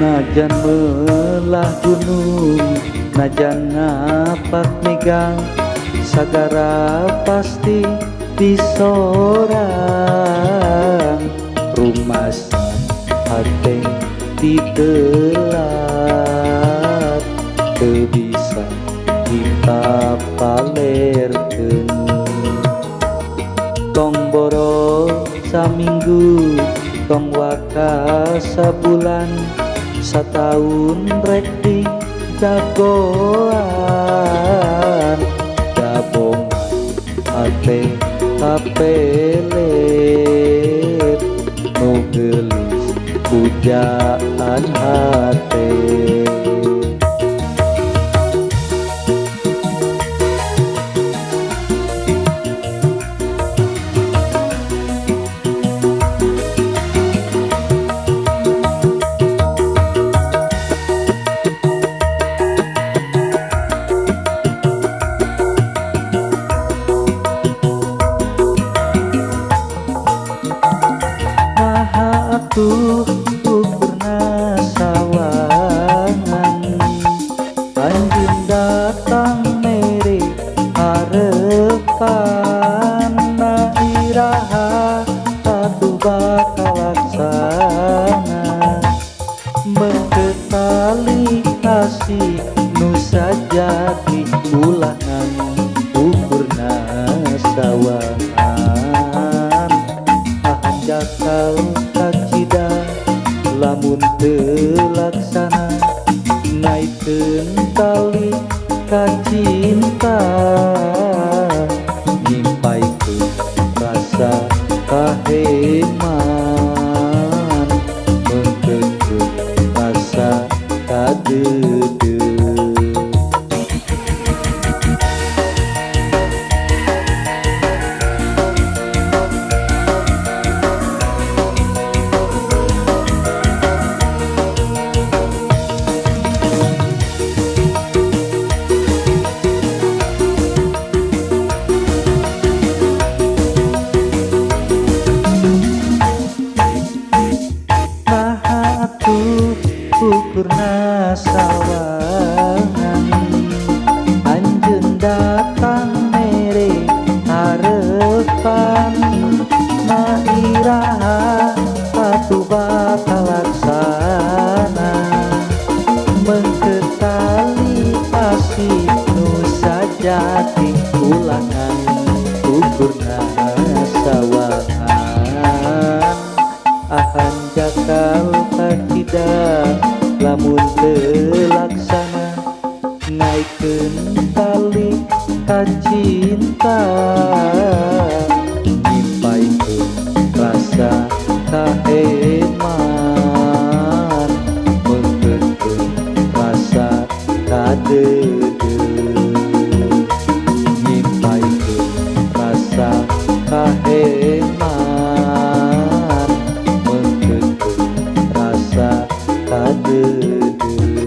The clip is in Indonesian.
Najan melah gunung, najan ngapak megang, sagara pasti disorang. Rumas hate ditelat, teu bisa kita palerkeun. Tong boro saminggu, tong waka sabulan, sataun rek di jagoan. Dabongan ate kapelet, nu geulis pujaan hate. Atuh ukurna sawangan, anjeun datang mere harepan. Na iraha atuh bakal laksana, mengketali kasih nu sajati ulangan ukurna sawangan. Ahan jakal kacida lamun teu laksana, naikeun tali kacinta, nyimpaikeun rasa kaheman, mengkeun rasa kadeudeut. Ukurna sawangan, anjeun datang mere harepan. Na iraha atuh bakal laksana, mengketali kasih nu sajati ulangan ukurna sawangan. Ahan jakal kacida lamun teu laksana, naikeun tali kacinta, nyimpaikeun rasa kaheman, mengkeun rasa kadeudeut. Nyimpaikeun rasa kaheman, mengkeun rasa kadeudeut.